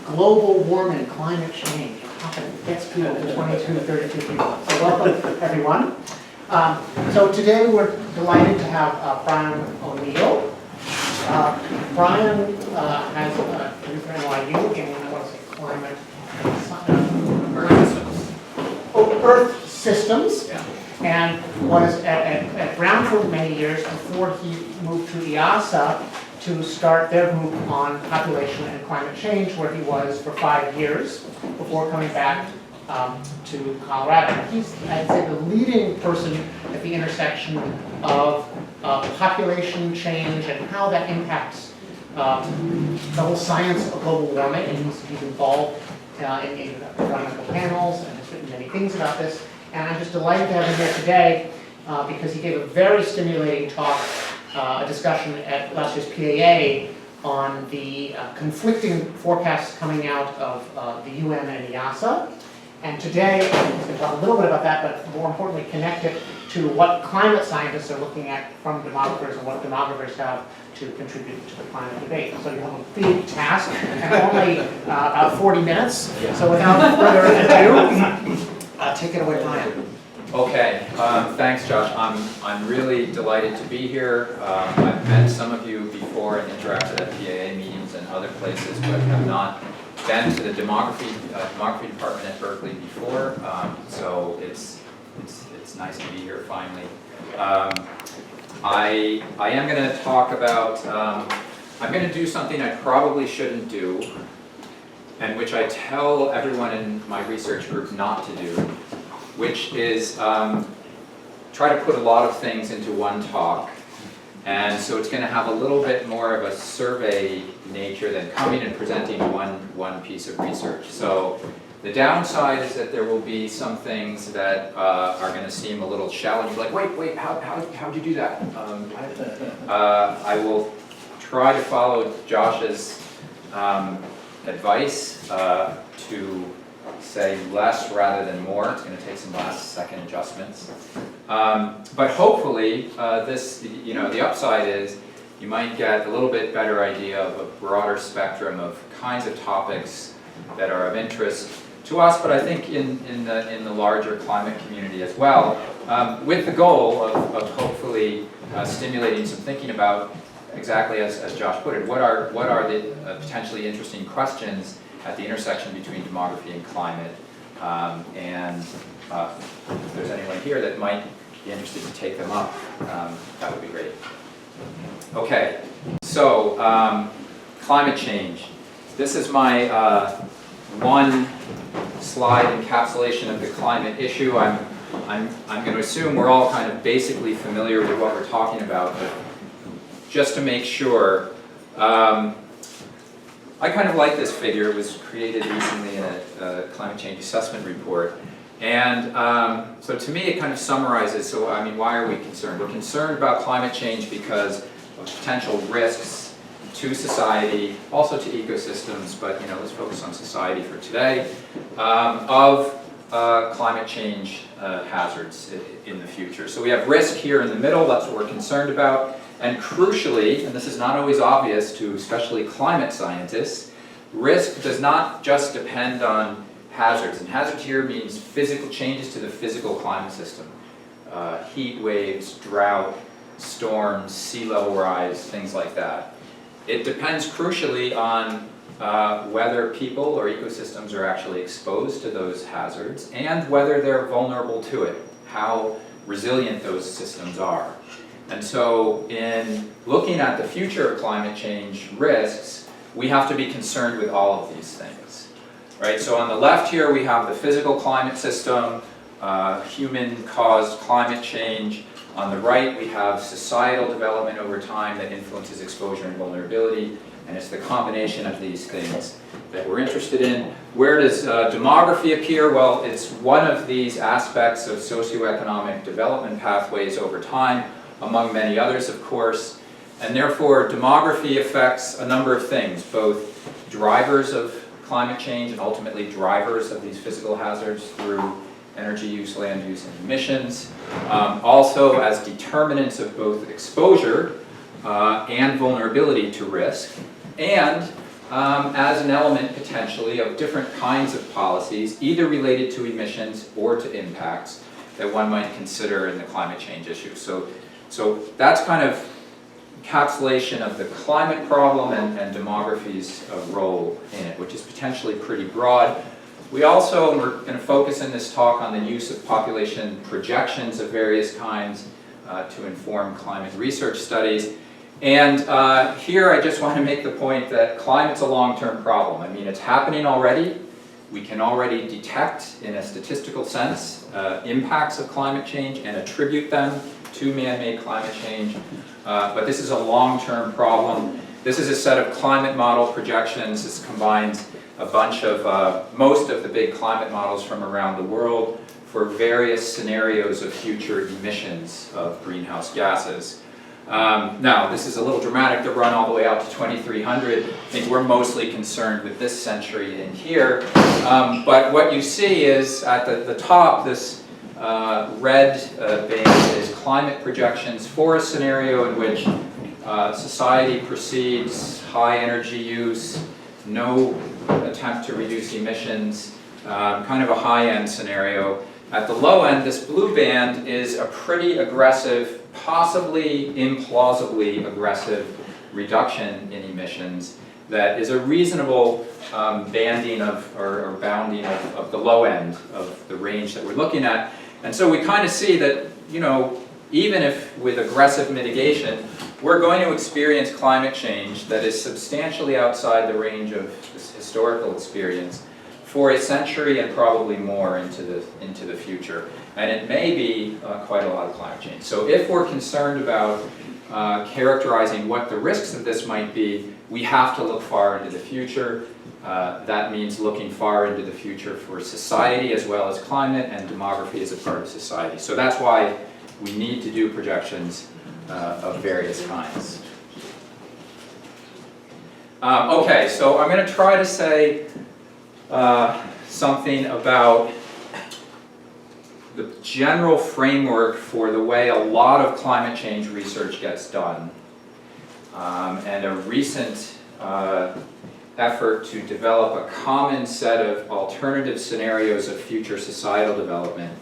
global warming, climate change. It gets people to 22, 32 people. So welcome, everyone. So today we're delighted to have Brian O'Neill. Brian has from NYU in, I want to say, climate Earth systems, Yeah. and was at Brown for many years before he moved to EASA to start their group on population and climate change, where he was for 5 years before coming back to Colorado. He's, I'd say, the leading person at the intersection of population change and how that impacts the whole science of global warming, and he's involved in environmental panels and has written many things about this. And I'm just delighted to have him here today because he gave a very stimulating talk, a discussion at last year's PAA on the conflicting forecasts coming out of the UN and EASA. And today, he's going to talk a little bit about that, but more importantly, connect it to what climate scientists are looking at from demographers and what demographers have to contribute to the climate debate. So you have a big task and only about 40 minutes. So without further ado, take it away, Brian. Okay, thanks, Josh. I'm really delighted to be here. I've met some of you before and interacted at PAA meetings and other places, but have not been to the demography department at Berkeley before. So it's nice to be here finally. I am going to talk about. I'm going to do something I probably shouldn't do, and which I tell everyone in my research group not to do, which is try to put a lot of things into one talk. And so it's going to have a little bit more of a survey nature than coming and presenting one piece of research. So the downside is that there will be some things that are going to seem a little shallow. You're like, wait, how'd you do that? I will try to follow Josh's advice to say less rather than more. It's going to take some last second adjustments. But hopefully the upside is you might get a little bit better idea of a broader spectrum of kinds of topics that are of interest to us, but I think in the larger climate community as well, with the goal of hopefully stimulating some thinking about exactly as Josh put it, what are the potentially interesting questions at the intersection between demography and climate, and if there's anyone here that might be interested to take them up, that would be great. Okay, so climate change. This is my one slide encapsulation of the climate issue. I'm going to assume we're all kind of basically familiar with what we're talking about, but just to make sure, I kind of like this figure. It was created recently in a climate change assessment report. And so to me it kind of summarizes, so I mean, why are we concerned? We're concerned about climate change because of potential risks to society, also to ecosystems, but let's focus on society for today, of climate change hazards in the future. So we have risk here in the middle, that's what we're concerned about. And crucially, and this is not always obvious to especially climate scientists, risk does not just depend on hazards. And hazards here means physical changes to the physical climate system. Heat waves, drought, storms, sea level rise, things like that. It depends crucially on whether people or ecosystems are actually exposed to those hazards and whether they're vulnerable to it, how resilient those systems are. And so in looking at the future of climate change risks, we have to be concerned with all of these things, right? So on the left here we have the physical climate system, human-caused climate change. On the right we have societal development over time that influences exposure and vulnerability, and it's the combination of these things that we're interested in. Where does demography appear? Well, it's one of these aspects of socioeconomic development pathways over time, among many others, of course, and therefore demography affects a number of things, both drivers of climate change and ultimately drivers of these physical hazards through energy use, land use, and emissions, also as determinants of both exposure and vulnerability to risk, and as an element potentially of different kinds of policies, either related to emissions or to impacts that one might consider in the climate change issue. So that's kind of encapsulation of the climate problem and demography's role in it, which is potentially pretty broad. We also, and we're going to focus in this talk on the use of population projections of various kinds to inform climate research studies. And here I just want to make the point that climate's a long-term problem. I mean, it's happening already. We can already detect, in a statistical sense, impacts of climate change and attribute them to man-made climate change. But this is a long-term problem. This is a set of climate model projections. This combines a bunch of, most of the big climate models from around the world for various scenarios of future emissions of greenhouse gases. Now, this is a little dramatic to run all the way out to 2300. I think we're mostly concerned with this century in here. But what you see is at the top, this red band is climate projections for a scenario in which society proceeds, high energy use, no attempt to reduce emissions, kind of a high-end scenario. At the low end, this blue band is a pretty aggressive, possibly implausibly aggressive reduction in emissions that is a reasonable banding of, or bounding of the low end of the range that we're looking at. And so we kind of see that, you know, even if with aggressive mitigation, we're going to experience climate change that is substantially outside the range of this historical experience for a century and probably more into the future. And it may be quite a lot of climate change. So if we're concerned about characterizing what the risks of this might be, we have to look far into the future. That means looking far into the future for society as well as climate, and demography is a part of society. So that's why we need to do projections of various kinds. Okay, so I'm going to try to say something about the general framework for the way a lot of climate change research gets done, and a recent effort to develop a common set of alternative scenarios of future societal development,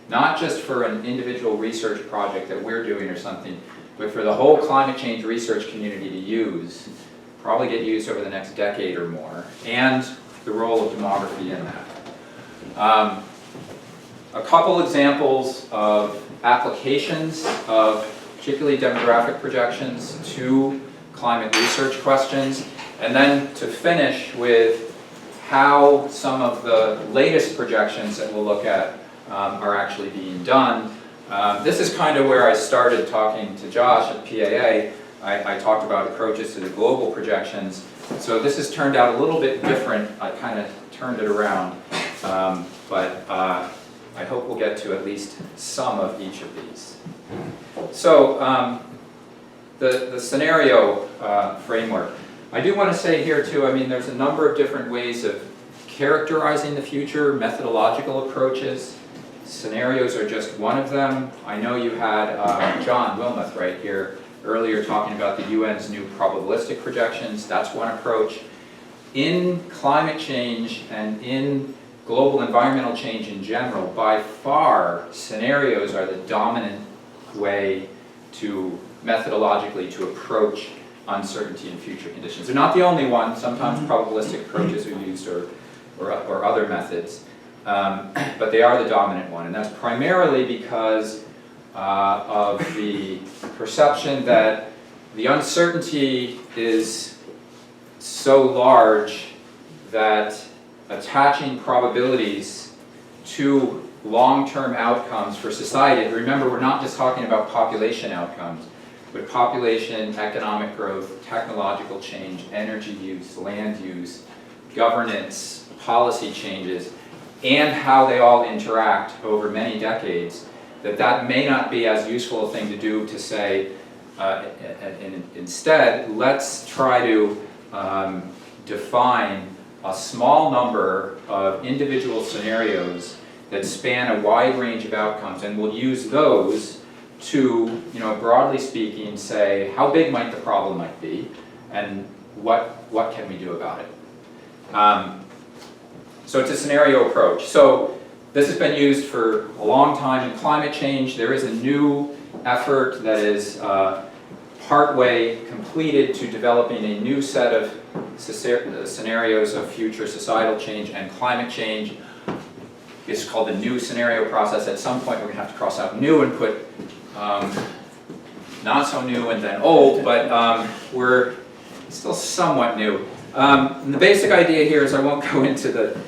not just for an individual research project that we're doing or something, but for the whole climate change research community to use, probably get used over the next decade or more, and the role of demography in that. A couple examples of applications of particularly demographic projections to climate research questions, and then to finish with how some of the latest projections that we'll look at are actually being done. This is kind of where I started talking to Josh at PAA. I talked about approaches to the global projections. So this has turned out a little bit different. I kind of turned it around. But I hope we'll get to at least some of each of these. So the scenario framework. I do want to say here too, I mean, there's a number of different ways of characterizing the future, methodological approaches. Scenarios are just one of them. I know you had John Wilmoth right here earlier talking about the UN's new probabilistic projections. That's one approach. In climate change and in global environmental change in general, by far, scenarios are the dominant way to methodologically to approach uncertainty in future conditions. They're not the only one. Sometimes probabilistic approaches are used or other methods. But they are the dominant one, and that's primarily because of the perception that the uncertainty is so large that attaching probabilities to long-term outcomes for society. Remember, we're not just talking about population outcomes, but population, economic growth, technological change, energy use, land use, governance, policy changes, and how they all interact over many decades, that may not be as useful a thing to do to say, and instead, let's try to define a small number of individual scenarios that span a wide range of outcomes, and we'll use those to, broadly speaking, say how big might the problem might be, and what can we do about it? So it's a scenario approach. So this has been used for a long time in climate change. There is a new effort that is partway completed to developing a new set of scenarios of future societal change and climate change. It's called the new scenario process. At some point we're going to have to cross out new and put not so new and then old, but we're still somewhat new. And the basic idea here is, I won't go into the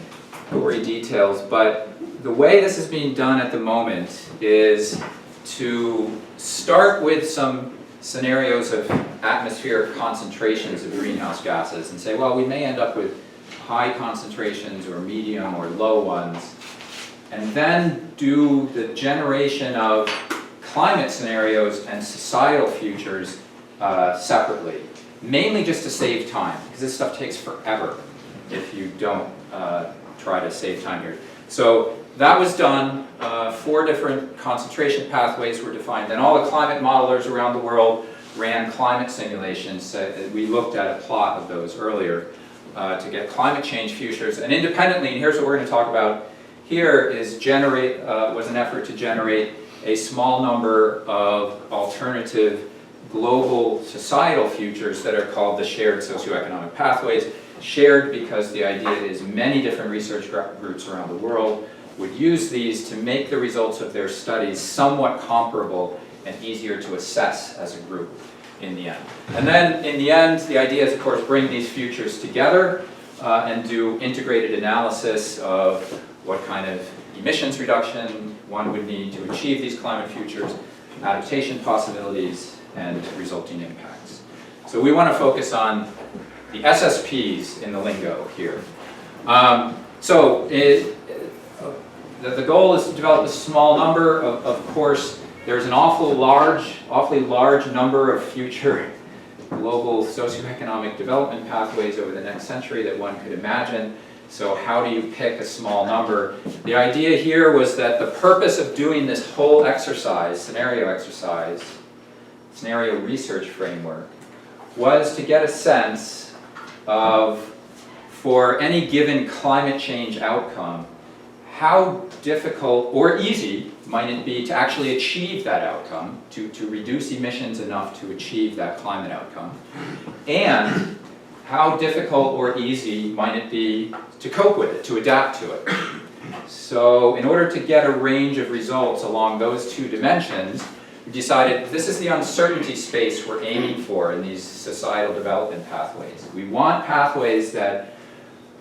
gory details, but the way this is being done at the moment is to start with some scenarios of atmospheric concentrations of greenhouse gases and say, well, we may end up with high concentrations or medium or low ones, and then do the generation of climate scenarios and societal futures separately, mainly just to save time, because this stuff takes forever if you don't try to save time here. So that was done. 4 different concentration pathways were defined, and all the climate modelers around the world ran climate simulations. We looked at a plot of those earlier to get climate change futures, and independently, and here's what we're going to talk about here, is was an effort to generate a small number of alternative global societal futures that are called the shared socioeconomic pathways. Shared because the idea is many different research groups around the world would use these to make the results of their studies somewhat comparable and easier to assess as a group in the end. And then in the end, the idea is, of course, bring these futures together and do integrated analysis of what kind of emissions reduction one would need to achieve these climate futures, adaptation possibilities, and resulting impacts. So we want to focus on the SSPs in the lingo here. The goal is to develop a small number. Of course, there's an awfully large number of future global socioeconomic development pathways over the next century that one could imagine. So how do you pick a small number? The idea here was that the purpose of doing this whole exercise, scenario research framework, was to get a sense of, for any given climate change outcome, how difficult or easy might it be to actually achieve that outcome, to reduce emissions enough to achieve that climate outcome, and how difficult or easy might it be to cope with it, to adapt to it. So in order to get a range of results along those 2 dimensions, we decided this is the uncertainty space we're aiming for in these societal development pathways. We want pathways that,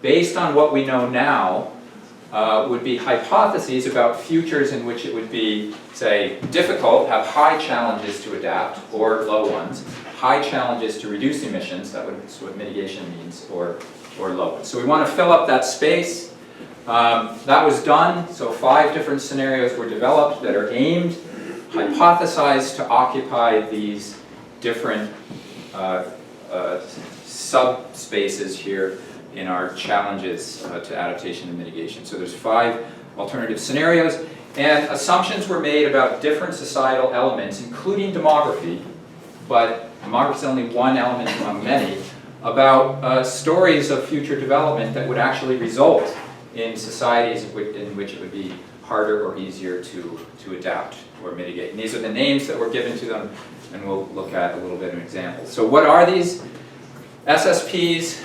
based on what we know now, would be hypotheses about futures in which it would be, say, difficult, have high challenges to adapt, or low ones, high challenges to reduce emissions, that's what mitigation means, or low ones. So we want to fill up that space. That was done, so 5 different scenarios were developed that are aimed, hypothesized to occupy these different subspaces here in our challenges to adaptation and mitigation. So there's 5 alternative scenarios, and assumptions were made about different societal elements, including demography, but demography is only one element among many, about stories of future development that would actually result in societies in which it would be harder or easier to adapt or mitigate. And these are the names that were given to them, and we'll look at a little bit of examples. So what are these? SSPs,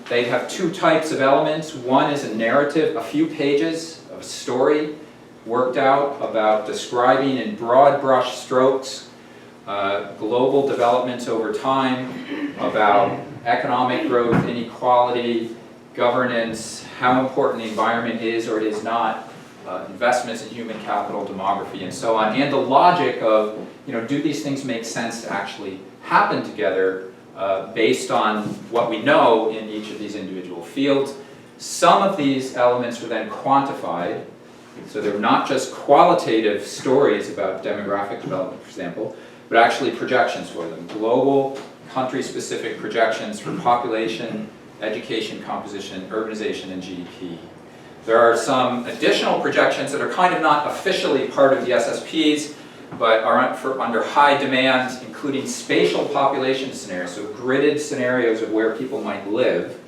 they have 2 types of elements. One is a narrative, a few pages of story worked out about describing in broad brush strokes global developments over time, about economic growth, inequality, governance, how important the environment is or it is not, investments in human capital, demography, and so on, and the logic of, do these things make sense to actually happen together based on what we know in each of these individual fields. Some of these elements were then quantified, so they're not just qualitative stories about demographic development, for example, but actually projections for them, global, country-specific projections for population, education composition, urbanization, and GDP. There are some additional projections that are kind of not officially part of the SSPs, but are under high demand, including spatial population scenarios, so gridded scenarios of where people might live,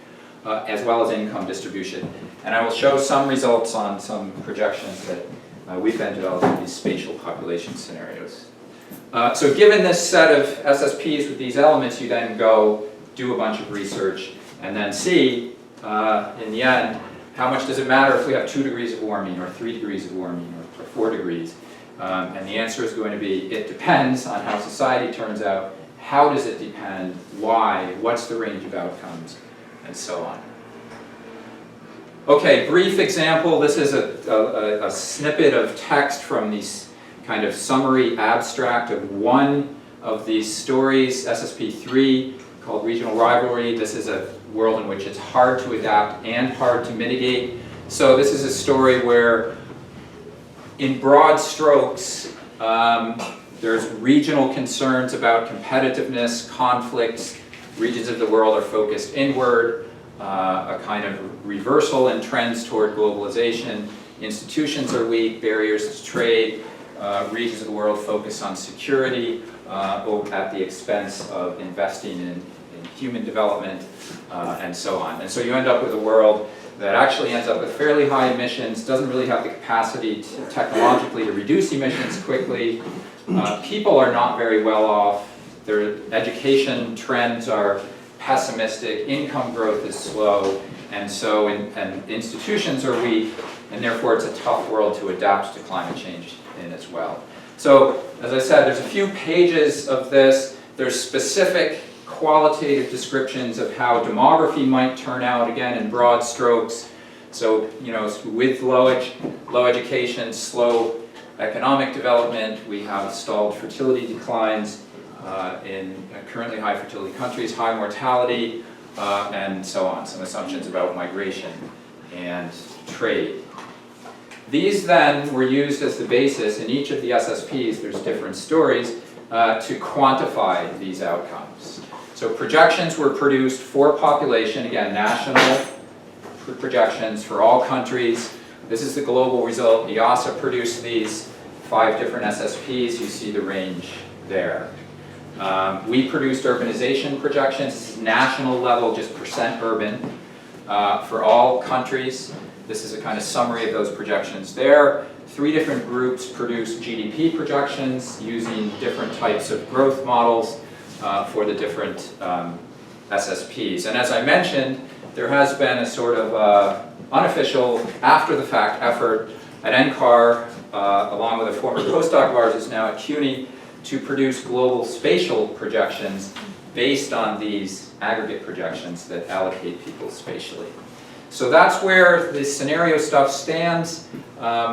as well as income distribution. And I will show some results on some projections that we've been developing these spatial population scenarios. So given this set of SSPs with these elements, you then go do a bunch of research and then see, in the end, how much does it matter if we have 2 degrees of warming or 3 degrees of warming or 4 degrees? And the answer is going to be, it depends on how society turns out. How does it depend? Why? What's the range of outcomes? And so on. Okay, brief example. This is a snippet of text from these kind of summary abstract of one of these stories, SSP3, called Regional Rivalry. This is a world in which it's hard to adapt and hard to mitigate. So this is a story where, in broad strokes, there's regional concerns about competitiveness, conflicts. Regions of the world are focused inward, a kind of reversal in trends toward globalization. Institutions are weak, barriers to trade. Regions of the world focus on security at the expense of investing in human development, and so on. And so you end up with a world that actually ends up with fairly high emissions, doesn't really have the capacity technologically to reduce emissions quickly. People are not very well off. Their education trends are pessimistic. Income growth is slow. And so and institutions are weak, and therefore it's a tough world to adapt to climate change in as well. So, as I said, there's a few pages of this. There's specific qualitative descriptions of how demography might turn out, again, in broad strokes. So, you know, with low education, slow economic development, we have stalled fertility declines in currently high fertility countries, high mortality, and so on. Some assumptions about migration and trade. These then were used as the basis in each of the SSPs, there's different stories, to quantify these outcomes. So projections were produced for population, again, national projections for all countries. This is the global result. EASA produced these 5 different SSPs. You see the range there. We produced urbanization projections. This is national level, just percent urban, for all countries. This is a kind of summary of those projections there. 3 different groups produced GDP projections using different types of growth models for the different SSPs. And as I mentioned, there has been a sort of unofficial, after-the-fact effort at NCAR, along with a former postdoc of ours who's now at CUNY, to produce global spatial projections based on these aggregate projections that allocate people spatially. So that's where the scenario stuff stands.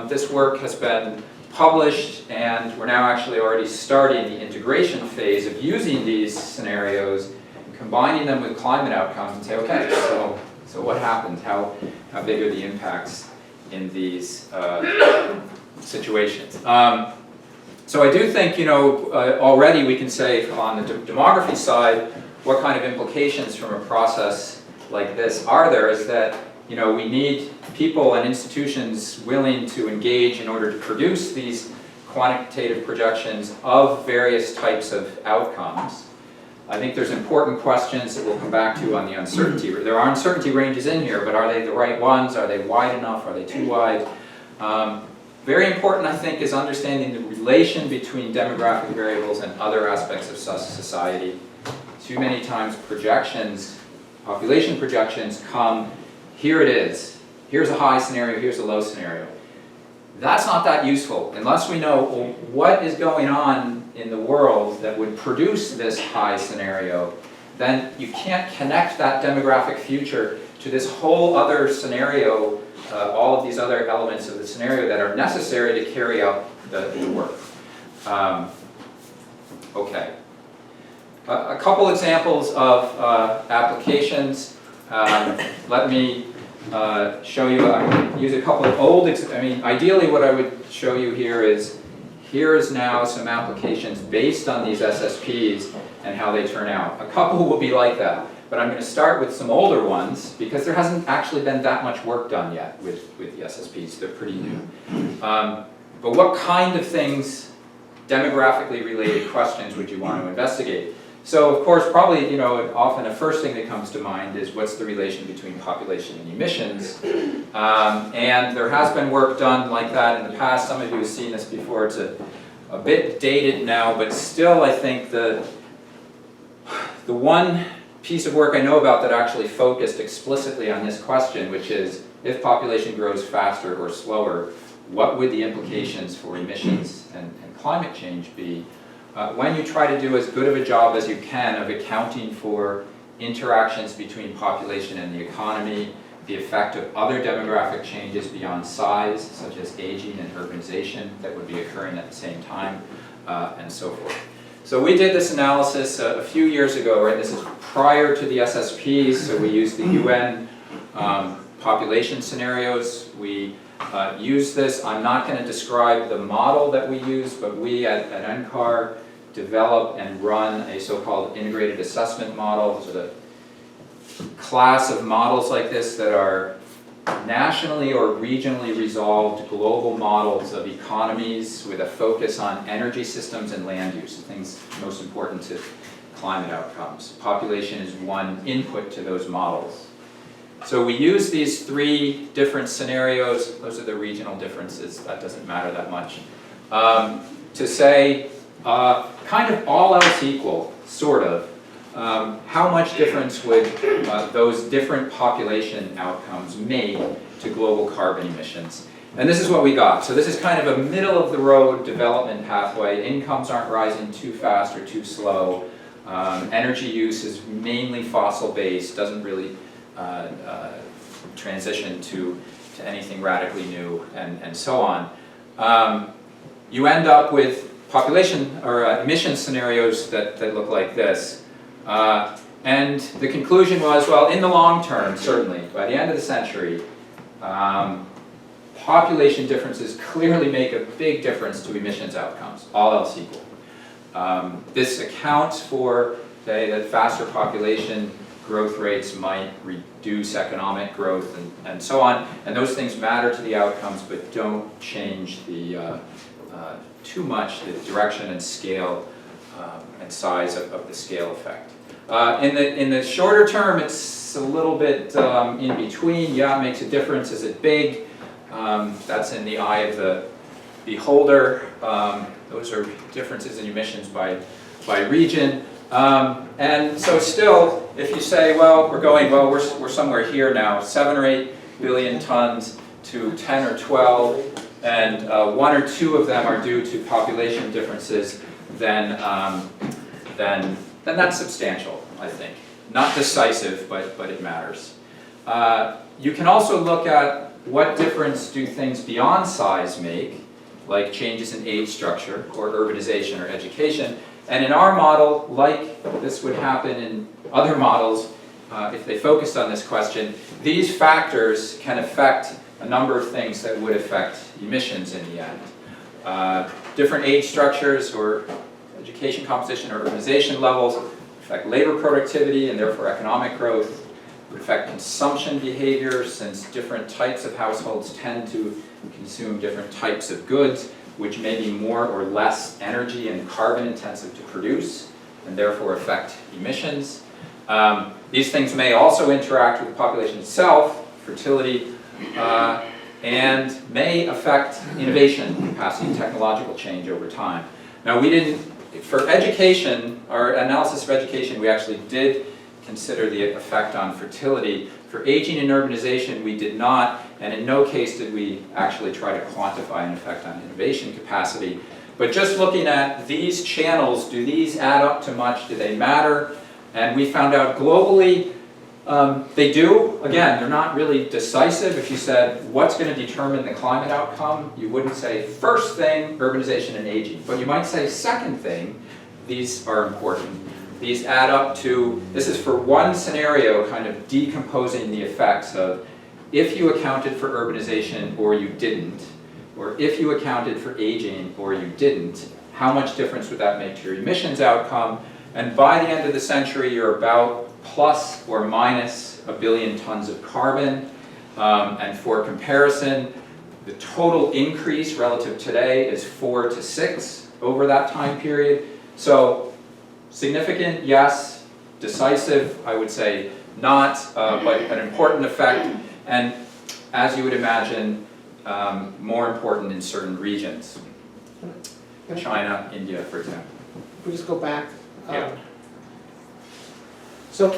This work has been published, and we're now actually already starting the integration phase of using these scenarios, combining them with climate outcomes, and say, okay, so what happens? How big are the impacts in these situations? So I do think, you know, already we can say on the demography side, what kind of implications from a process like this are there is that, you know, we need people and institutions willing to engage in order to produce these quantitative projections of various types of outcomes. I think there's important questions that we'll come back to on the uncertainty. There are uncertainty ranges in here, but are they the right ones? Are they wide enough? Are they too wide? Very important, I think, is understanding the relation between demographic variables and other aspects of society. Too many times projections, population projections come, here it is. Here's a high scenario, here's a low scenario. That's not that useful unless we know, well, what is going on in the world that would produce this high scenario. Then you can't connect that demographic future to this whole other scenario, all of these other elements of the scenario that are necessary to carry out the work. Okay. A couple examples of applications. Let me show you, I'm going to use a couple of old, ideally what I would show you here is now some applications based on these SSPs and how they turn out. A couple will be like that, but I'm going to start with some older ones because there hasn't actually been that much work done yet with the SSPs. They're pretty new. But what kind of things demographically related questions would you want to investigate? So of course, probably, you know, often a first thing that comes to mind is what's the relation between population and emissions? And there has been work done like that in the past. Some of you have seen this before. It's a bit dated now, but still I think the one piece of work I know about that actually focused explicitly on this question, which is if population grows faster or slower, what would the implications for emissions and climate change be? When you try to do as good of a job as you can of accounting for interactions between population and the economy, the effect of other demographic changes beyond size, such as aging and urbanization that would be occurring at the same time, and so forth. So we did this analysis a few years ago, right? This is prior to the SSPs, so we used the UN population scenarios. We used this. I'm not going to describe the model that we use, but we at NCAR develop and run a so-called integrated assessment model. Those are the class of models like this that are nationally or regionally resolved global models of economies with a focus on energy systems and land use, the things most important to climate outcomes. Population is one input to those models. So we use these three different scenarios. Those are the regional differences. That doesn't matter that much. To say, kind of all else equal, sort of, how much difference would those different population outcomes make to global carbon emissions? And this is what we got. So this is kind of a middle-of-the-road development pathway. Incomes aren't rising too fast or too slow. Energy use is mainly fossil-based, doesn't really transition to anything radically new, and so on. You end up with population or emission scenarios that look like this. And the conclusion was, well, in the long term, certainly, by the end of the century, population differences clearly make a big difference to emissions outcomes, all else equal. This accounts for, say, that faster population growth rates might reduce economic growth and so on, and those things matter to the outcomes but don't change the too much the direction and scale and size of the scale effect. In the shorter term, it's a little bit in between. Yeah, it makes a difference. Is it big? That's in the eye of the beholder. Those are differences in emissions by region. And so still, if you say, well, we're somewhere here now, 7 or 8 billion tons to 10 or 12, and 1 or 2 of them are due to population differences, then that's substantial, I think. Not decisive, but it matters. You can also look at what difference do things beyond size make, like changes in age structure or urbanization or education. And in our model, like this would happen in other models, if they focused on this question, these factors can affect a number of things that would affect emissions in the end. Different age structures or education composition or urbanization levels affect labor productivity and therefore economic growth, would affect consumption behavior since different types of households tend to consume different types of goods, which may be more or less energy and carbon intensive to produce and therefore affect emissions. These things may also interact with the population itself, fertility, and may affect innovation capacity, technological change over time. Now we didn't, for education, our analysis of education, we actually did consider the effect on fertility. For aging and urbanization, we did not, and in no case did we actually try to quantify an effect on innovation capacity. But just looking at these channels, do these add up to much? Do they matter? And we found out globally, they do. Again, they're not really decisive. If you said, what's going to determine the climate outcome, you wouldn't say first thing, urbanization and aging. But you might say second thing, these are important. These add up to, this is for one scenario, kind of decomposing the effects of if you accounted for urbanization or you didn't, or if you accounted for aging or you didn't, how much difference would that make to your emissions outcome? And by the end of the century, you're about plus or minus 1 billion tons of carbon. And for comparison, the total increase relative to today is 4 to 6 over that time period. So significant, yes. Decisive, I would say not, but an important effect. And as you would imagine, more important in certain regions. China, India, for example. If we just go back. Yeah. So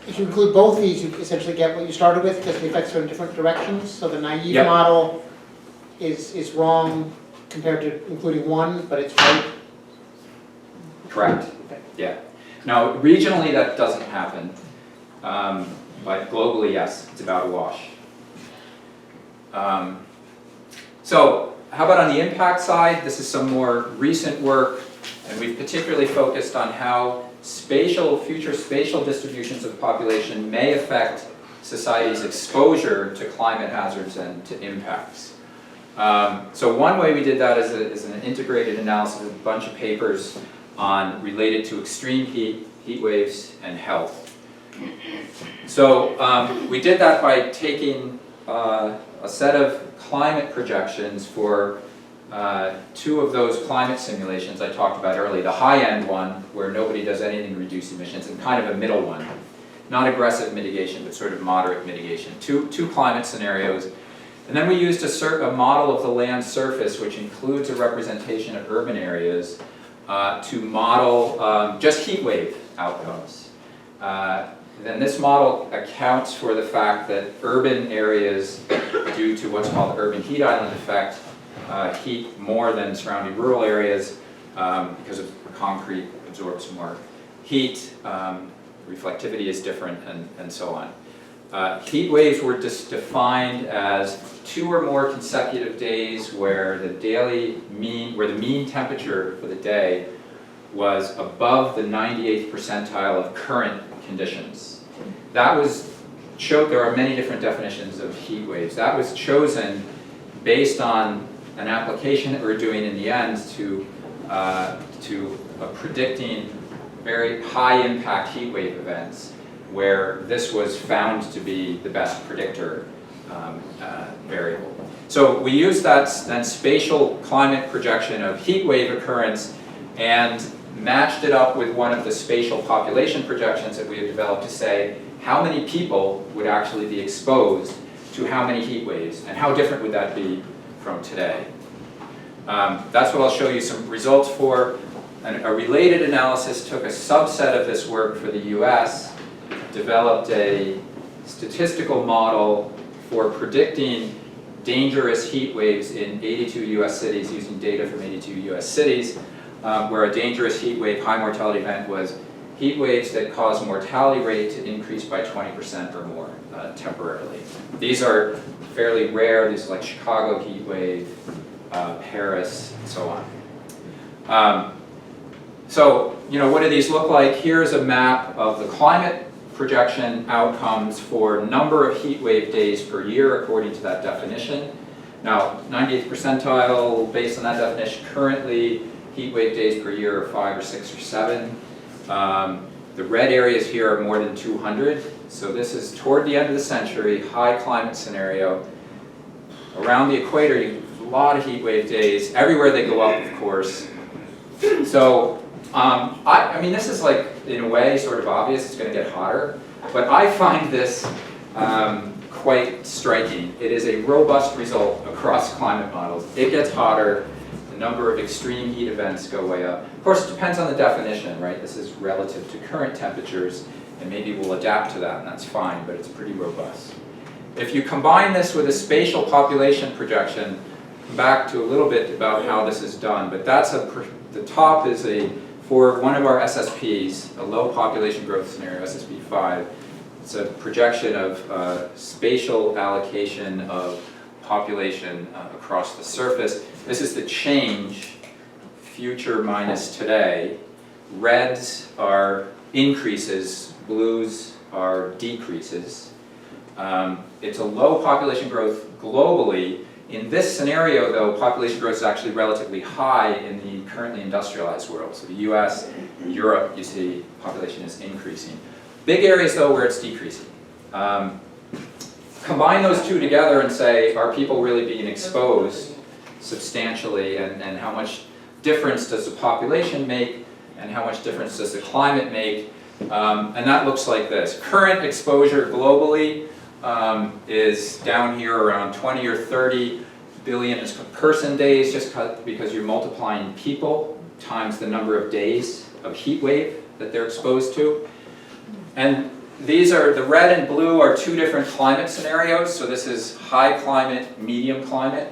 if you include both of these, you essentially get what you started with, because the effects are in different directions. So the naive Yep. model is wrong compared to including one, but it's right. Correct. Okay. Yeah. Now, regionally that doesn't happen, but globally, yes, it's about a wash. So how about on the impact side? This is some more recent work, and we've particularly focused on how future spatial distributions of population may affect society's exposure to climate hazards and to impacts. So one way we did that is an integrated analysis of a bunch of papers related to extreme heat waves, and health. So we did that by taking a set of climate projections for two of those climate simulations I talked about earlier. The high-end one, where nobody does anything to reduce emissions, and kind of a middle one. Not aggressive mitigation, but sort of moderate mitigation. Two climate scenarios. And then we used a model of the land surface, which includes a representation of urban areas, to model just heat wave outcomes. Then this model accounts for the fact that urban areas, due to what's called the urban heat island effect, heat more than surrounding rural areas because of concrete absorbs more heat, reflectivity is different, and so on. Heat waves were just defined as 2 or more consecutive days where the mean temperature for the day was above the 98th percentile of current conditions. That was there are many different definitions of heat waves. That was chosen based on an application that we're doing in the end to predicting very high impact heat wave events, where this was found to be the best predictor variable. So we used that then spatial climate projection of heat wave occurrence and matched it up with one of the spatial population projections that we have developed to say how many people would actually be exposed to how many heat waves, and how different would that be from today. That's what I'll show you some results for. A related analysis took a subset of this work for the US, developed a statistical model for predicting dangerous heat waves in 82 US cities using data from 82 US cities, where a dangerous heat wave high mortality event was heat waves that cause mortality rate to increase by 20% or more temporarily. These are fairly rare. These are like Chicago heat wave, Paris, and so on. So, what do these look like? Here's a map of the climate projection outcomes for number of heat wave days per year according to that definition. Now, 98th percentile, based on that definition, currently heat wave days per year are 5 or 6 or 7. The red areas here are more than 200. So this is toward the end of the century, high climate scenario. Around the equator, you have a lot of heat wave days. Everywhere they go up, of course. So, I mean, this is like, in a way, sort of obvious. It's going to get hotter. But I find this quite striking. It is a robust result across climate models. It gets hotter. The number of extreme heat events go way up. Of course, it depends on the definition, right? This is relative to current temperatures, and maybe we'll adapt to that, and that's fine, but it's pretty robust. If you combine this with a spatial population projection, come back to a little bit about how this is done, but that's the top is for one of our SSPs, a low population growth scenario, SSP5. It's a projection of spatial allocation of population across the surface. This is the change, future minus today. Reds are increases, blues are decreases. It's a low population growth globally. In this scenario, though, population growth is actually relatively high in the currently industrialized world. So the US, Europe, you see population is increasing. Big areas, though, where it's decreasing. Combine those two together and say, are people really being exposed substantially, and how much difference does the population make, and how much difference does the climate make. And that looks like this. Current exposure globally is down here around 20 or 30 billion person days, just because you're multiplying people times the number of days of heat wave that they're exposed to. And these are, the red and blue are two different climate scenarios. So this is high climate, medium climate.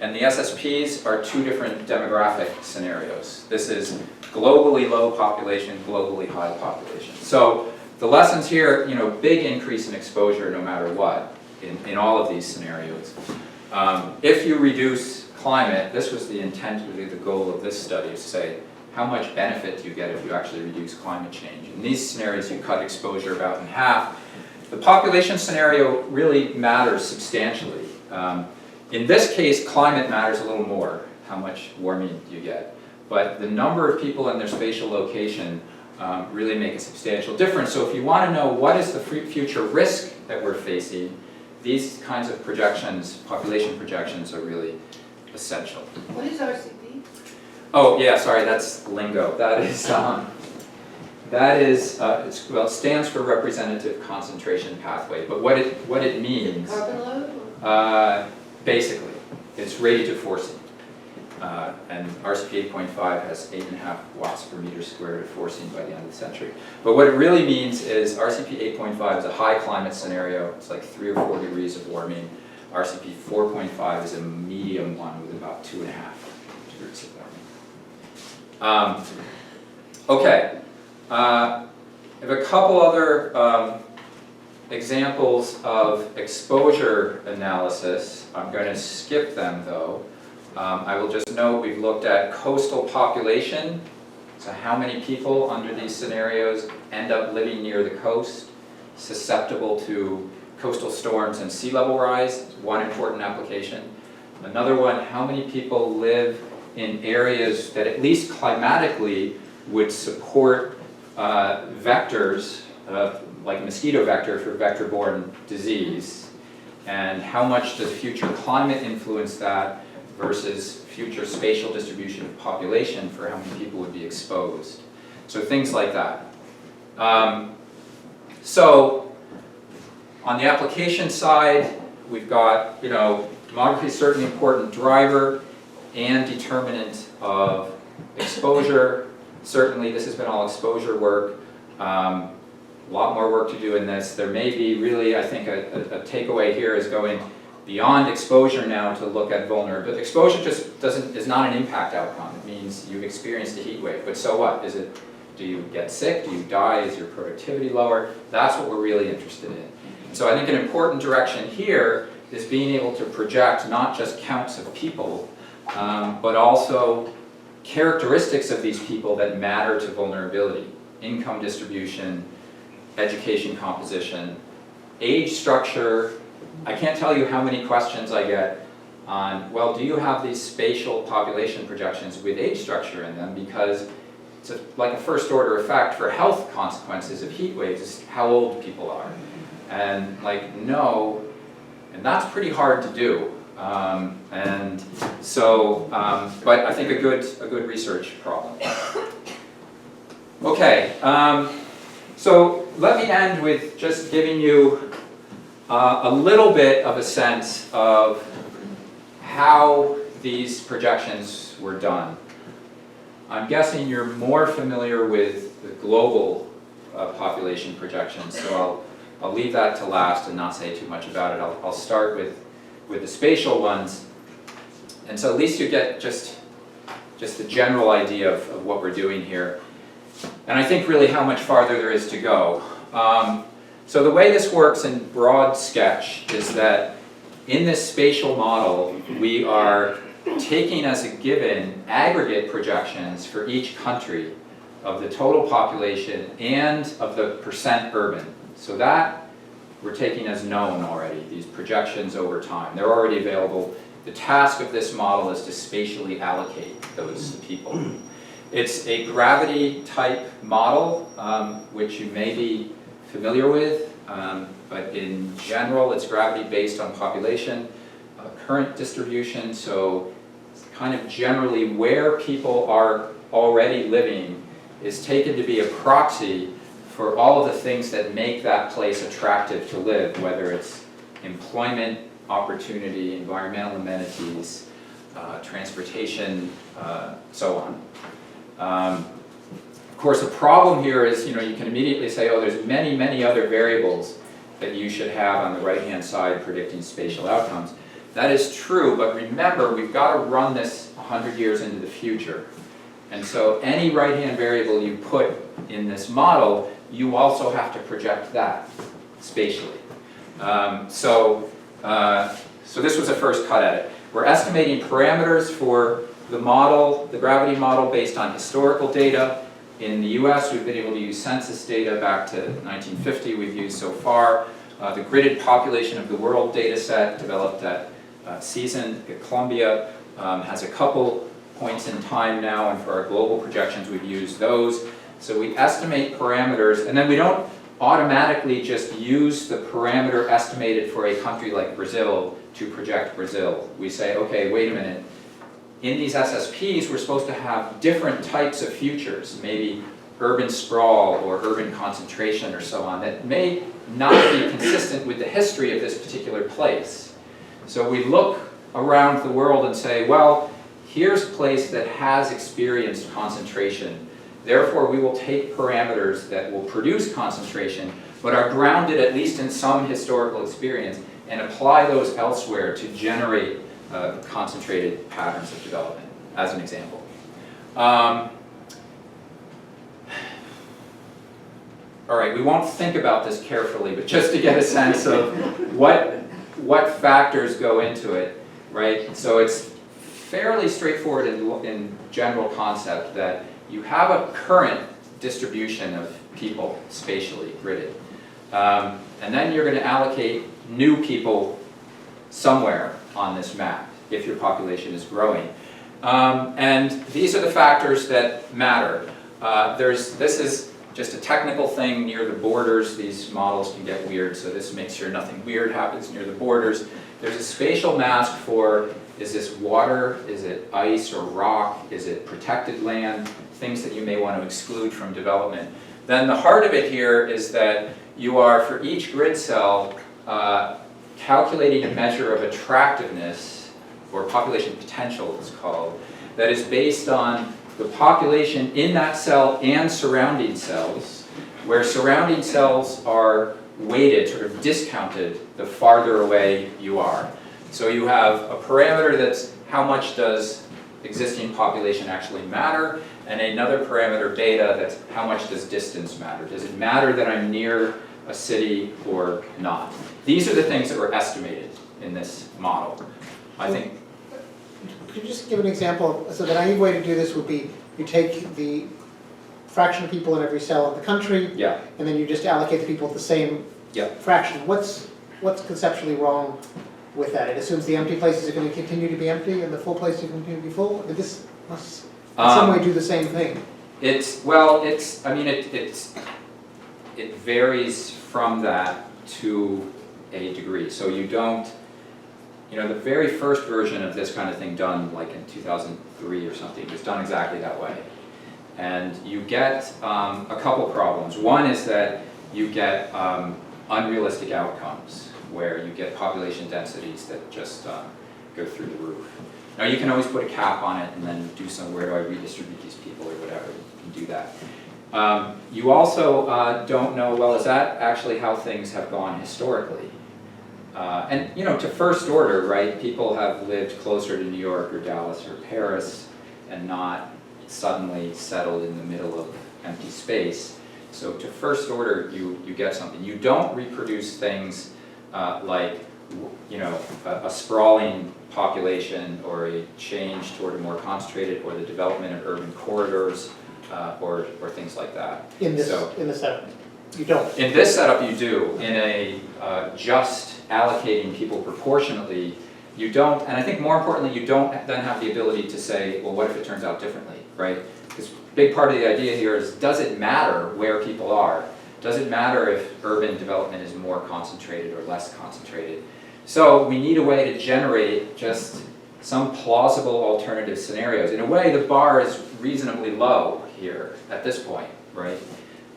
And the SSPs are two different demographic scenarios. This is globally low population, globally high population. So the lessons here, big increase in exposure no matter what in all of these scenarios. If you reduce climate, this was the intent, really the goal of this study, is to say, how much benefit do you get if you actually reduce climate change? In these scenarios, you cut exposure about in half. The population scenario really matters substantially. In this case, climate matters a little more, how much warming you get. But the number of people and their spatial location really make a substantial difference. So if you want to know what is the future risk that we're facing, these kinds of projections, population projections, are really essential. What is RCP? Oh yeah, sorry, that's lingo. That is well, it stands for representative concentration pathway. But what it means, Carbon load? basically, it's radiative forcing. And RCP 8.5 has 8.5 watts per meter squared of forcing by the end of the century. But what it really means is RCP 8.5 is a high climate scenario. It's like 3 or 4 degrees of warming. RCP 4.5 is a medium one with about 2.5 degrees of warming. Okay. I have a couple other examples of exposure analysis. I'm going to skip them though. I will just note we've looked at coastal population, so how many people under these scenarios end up living near the coast, susceptible to coastal storms and sea level rise, one important application. Another one, how many people live in areas that at least climatically would support vectors, like mosquito vector for vector-borne disease, and how much does future climate influence that versus future spatial distribution of population for how many people would be exposed. So things like that. So on the application side, we've got, demography is certainly an important driver and determinant of exposure. Certainly this has been all exposure work. A lot more work to do in this. There may be really, I think, a takeaway here is going beyond exposure now to look at vulnerability. Exposure just is not an impact outcome. It means you've experienced a heat wave, but so what? Do you get sick? Do you die? Is your productivity lower? That's what we're really interested in. So I think an important direction here is being able to project not just counts of people, but also characteristics of these people that matter to vulnerability. Income distribution, education composition, age structure. I can't tell you how many questions I get on, well, do you have these spatial population projections with age structure in them? Because it's like a first order effect for health consequences of heat waves is how old people are. And like, no, and that's pretty hard to do. And so, but I think a good research problem. Okay, so let me end with just giving you a little bit of a sense of how these projections were done. I'm guessing you're more familiar with the global population projections, so I'll leave that to last and not say too much about it. I'll start with the spatial ones. And so at least you get just the general idea of what we're doing here. And I think really how much farther there is to go. So the way this works in broad sketch is that in this spatial model, we are taking as a given aggregate projections for each country of the total population and of the percent urban. So that we're taking as known already, these projections over time. They're already available. The task of this model is to spatially allocate those people. It's a gravity type model, which you may be familiar with, but in general it's gravity based on population, current distribution, so it's kind of generally where people are already living is taken to be a proxy for all of the things that make that place attractive to live, whether it's employment, opportunity, environmental amenities, transportation, so on. Of course, the problem here is, you can immediately say, oh, there's many, many other variables that you should have on the right-hand side predicting spatial outcomes. That is true, but remember, we've got to run this 100 years into the future. And so any right-hand variable you put in this model, you also have to project that spatially. So this was a first cut at it. We're estimating parameters for the model, the gravity model, based on historical data. In the US, we've been able to use census data back to 1950 we've used so far. The gridded population of the world data set developed at CSUN at Columbia has a couple points in time now, and for our global projections we've used those. So we estimate parameters, and then we don't automatically just use the parameter estimated for a country like Brazil to project Brazil. We say, okay, wait a minute, in these SSPs we're supposed to have different types of futures, maybe urban sprawl or urban concentration or so on, that may not be consistent with the history of this particular place. So we look around the world and say, well, here's a place that has experienced concentration. Therefore, we will take parameters that will produce concentration, but are grounded at least in some historical experience, and apply those elsewhere to generate concentrated patterns of development, as an example. All right, we won't think about this carefully, but just to get a sense of what factors go into it, right? So it's fairly straightforward in general concept that you have a current distribution of people spatially gridded. And then you're going to allocate new people somewhere on this map if your population is growing. And these are the factors that matter. This is just a technical thing near the borders. These models can get weird, so this makes sure nothing weird happens near the borders. There's a spatial mask for, is this water, is it ice or rock, is it protected land, things that you may want to exclude from development. Then the heart of it here is that you are, for each grid cell, calculating a measure of attractiveness, or population potential it's called, that is based on the population in that cell and surrounding cells, where surrounding cells are weighted, sort of discounted, the farther away you are. So you have a parameter that's how much does existing population actually matter, and another parameter, beta, that's how much does distance matter. Does it matter that I'm near a city or not? These are the things that were estimated in this model. I think. Could you just give an example? So the naive way to do this would be you take the fraction of people in every cell in the country, Yeah. and then you just allocate the people at the same fraction. What's conceptually wrong with that? It assumes the empty places are going to continue to be empty and the full places are going to continue to be full. This must in some way do the same thing. It varies from that to a degree. So you don't, the very first version of this kind of thing done like in 2003 or something was done exactly that way. And you get a couple problems. One is that you get unrealistic outcomes where you get population densities that just go through the roof. Now you can always put a cap on it and then do some, where do I redistribute these people or whatever, you can do that. You also don't know, well, is that actually how things have gone historically? And to first order, right, people have lived closer to New York or Dallas or Paris and not suddenly settled in the middle of empty space. So to first order, you get something. You don't reproduce things like, a sprawling population or a change toward a more concentrated, or the development of urban corridors, or things like that. In this setup, you don't. In this setup, you do. In a just allocating people proportionately, you don't. And I think more importantly, you don't then have the ability to say, well, what if it turns out differently, right? Because a big part of the idea here is, does it matter where people are? Does it matter if urban development is more concentrated or less concentrated? So we need a way to generate just some plausible alternative scenarios. In a way, the bar is reasonably low here at this point, right?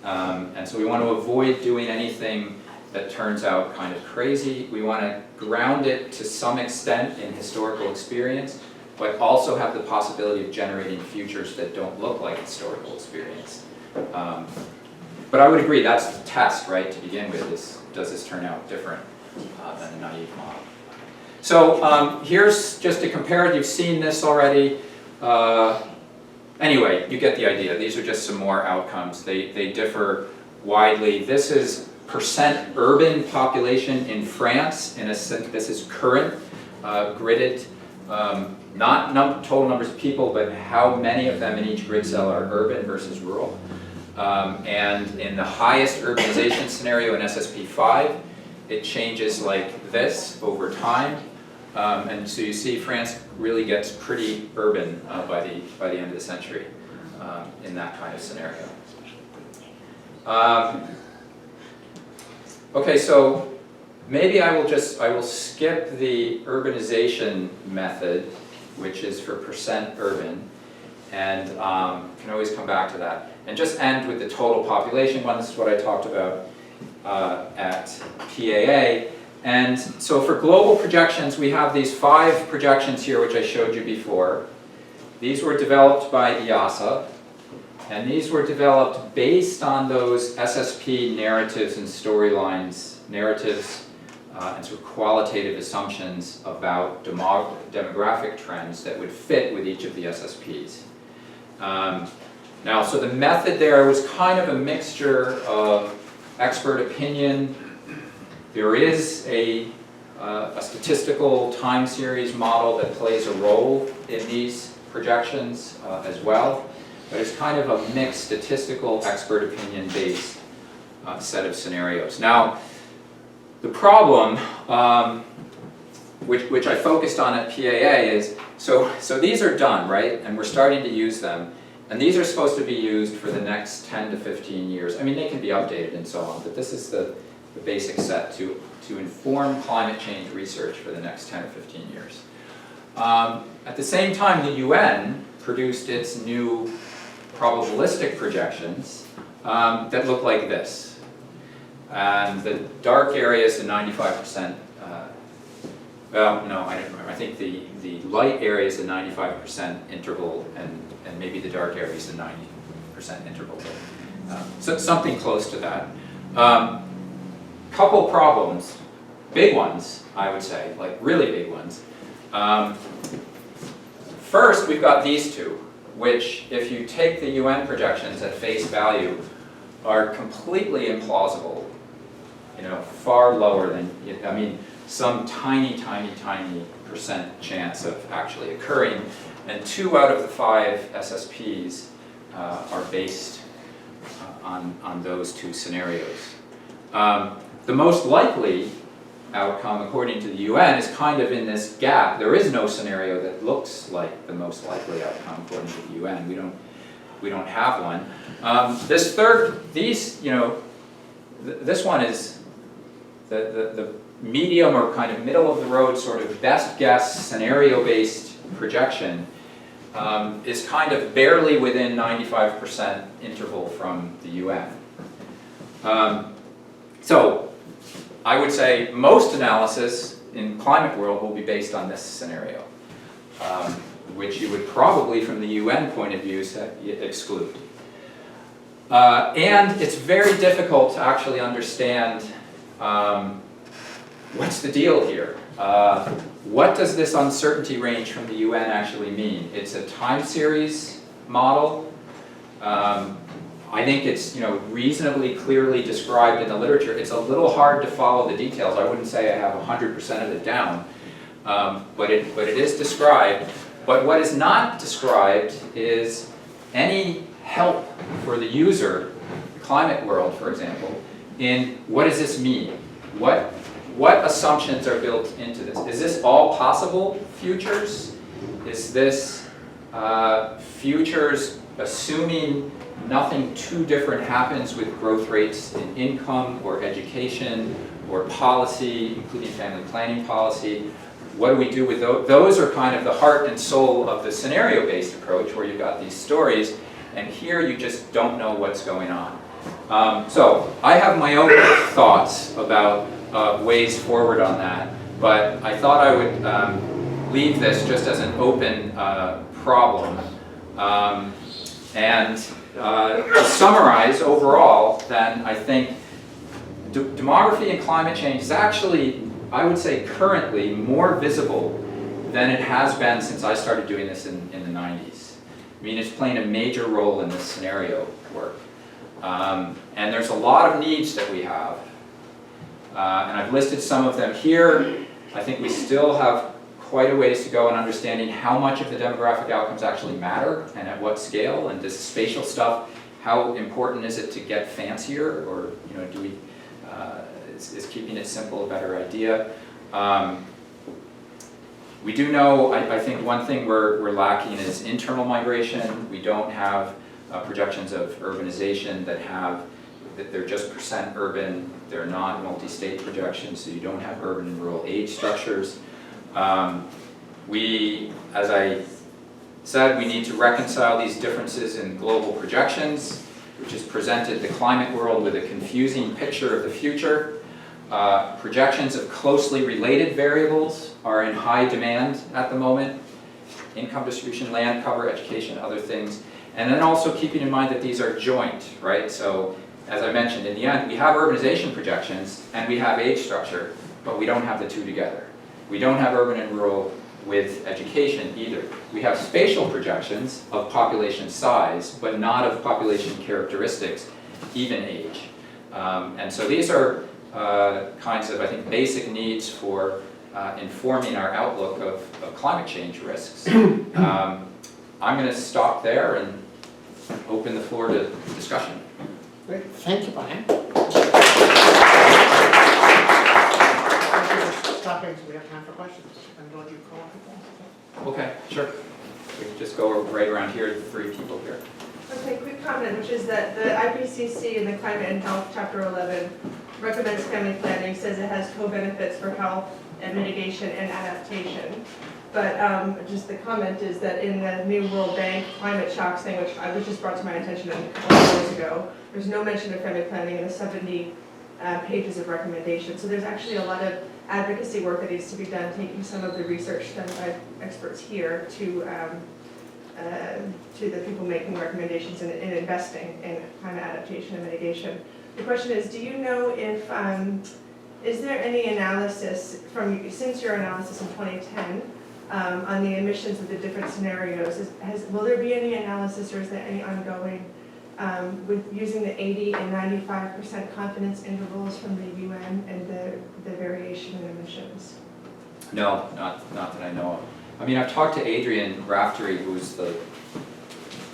And so we want to avoid doing anything that turns out kind of crazy. We want to ground it to some extent in historical experience, but also have the possibility of generating futures that don't look like historical experience. But I would agree, that's the test, right, to begin with, is does this turn out different than a naive model? So here's just to compare it. You've seen this already. Anyway, you get the idea. These are just some more outcomes. They differ widely. This is percent urban population in France. This is current, gridded, not total numbers of people, but how many of them in each grid cell are urban versus rural. And in the highest urbanization scenario in SSP5, it changes like this over time. And so you see France really gets pretty urban by the end of the century in that kind of scenario. Okay, so maybe I will skip the urbanization method, which is for percent urban, and can always come back to that. And just end with the total population one. This is what I talked about at PAA. And so for global projections, we have these 5 projections here, which I showed you before. These were developed by IASA, and these were developed based on those SSP narratives and storylines, narratives and sort of qualitative assumptions about demographic trends that would fit with each of the SSPs. Now, so the method there was kind of a mixture of expert opinion. There is a statistical time series model that plays a role in these projections as well, but it's kind of a mixed statistical expert opinion based set of scenarios. Now, the problem, which I focused on at PAA is, so these are done, right? And we're starting to use them. And these are supposed to be used for the next 10 to 15 years. I mean, they can be updated and so on, but this is the basic set to inform climate change research for the next 10 or 15 years. At the same time, the UN produced its new probabilistic projections that look like this. And the dark area is the 95%, well, no, I don't remember. I think the light area is the 95% interval, and maybe the dark area is the 90% interval. So something close to that. Couple problems, big ones, I would say, like really big ones. First, we've got these two, which, if you take the UN projections at face value, are completely implausible. You know, far lower than, I mean, some tiny percent chance of actually occurring. And 2 out of the 5 SSPs are based on those 2 scenarios. The most likely outcome, according to the UN, is kind of in this gap. There is no scenario that looks like the most likely outcome according to the UN. We don't have one. This one is the medium or kind of middle of the road sort of best guess scenario-based projection is kind of barely within 95% interval from the UN. So I would say most analysis in climate world will be based on this scenario, which you would probably, from the UN point of view, exclude. And it's very difficult to actually understand what's the deal here. What does this uncertainty range from the UN actually mean? It's a time series model. I think it's reasonably clearly described in the literature. It's a little hard to follow the details. I wouldn't say I have 100% of it down, but it is described. But what is not described is any help for the user, the climate world, for example, in what does this mean? What assumptions are built into this? Is this all possible futures? Is this futures assuming nothing too different happens with growth rates in income or education or policy, including family planning policy. What do we do with those? Those are kind of the heart and soul of the scenario-based approach, where you've got these stories, and here you just don't know what's going on. So I have my own thoughts about ways forward on that, but I thought I would leave this just as an open problem. To summarize overall, then I think demography and climate change is actually, I would say currently, more visible than it has been since I started doing this in the 90s. I mean, it's playing a major role in this scenario work. And there's a lot of needs that we have. And I've listed some of them here. I think we still have quite a ways to go in understanding how much of the demographic outcomes actually matter and at what scale, and this spatial stuff, how important is it to get fancier, or do we, is keeping it simple a better idea? We do know, I think one thing we're lacking is internal migration. We don't have projections of urbanization that they're just percent urban, they're not multi-state projections, so you don't have urban and rural age structures. As I said, we need to reconcile these differences in global projections, which has presented the climate world with a confusing picture of the future. Projections of closely related variables are in high demand at the moment. Income distribution, land cover, education, other things. And then also keeping in mind that these are joint, right? So as I mentioned, in the end, we have urbanization projections and we have age structure, but we don't have the two together. We don't have urban and rural with education either. We have spatial projections of population size, but not of population characteristics, even age. And so these are kinds of, I think, basic needs for informing our outlook of climate change risks. I'm going to stop there and open the floor to discussion. Great, thank you, Brian. Stopping, so we have time for questions. And what do you call it? Okay, sure. We can just go right around here, the three people here. Okay, quick comment, which is that the IPCC in the Climate and Health Chapter 11 recommends family planning, says it has co-benefits for health and mitigation and adaptation. But just the comment is that in the new World Bank climate shocks thing, which was just brought to my attention a couple of years ago, there's no mention of family planning in the 70 pages of recommendations. So there's actually a lot of advocacy work that needs to be done, taking some of the research done by experts here to the people making recommendations in investing in climate adaptation and mitigation. The question is, do you know if, is there any analysis since your analysis in 2010 on the emissions of the different scenarios, will there be any analysis, or is there any ongoing with using the 80 and 95% confidence intervals from the UN and the variation in emissions? No, not that I know of. I mean, I've talked to Adrian Raftery, who's the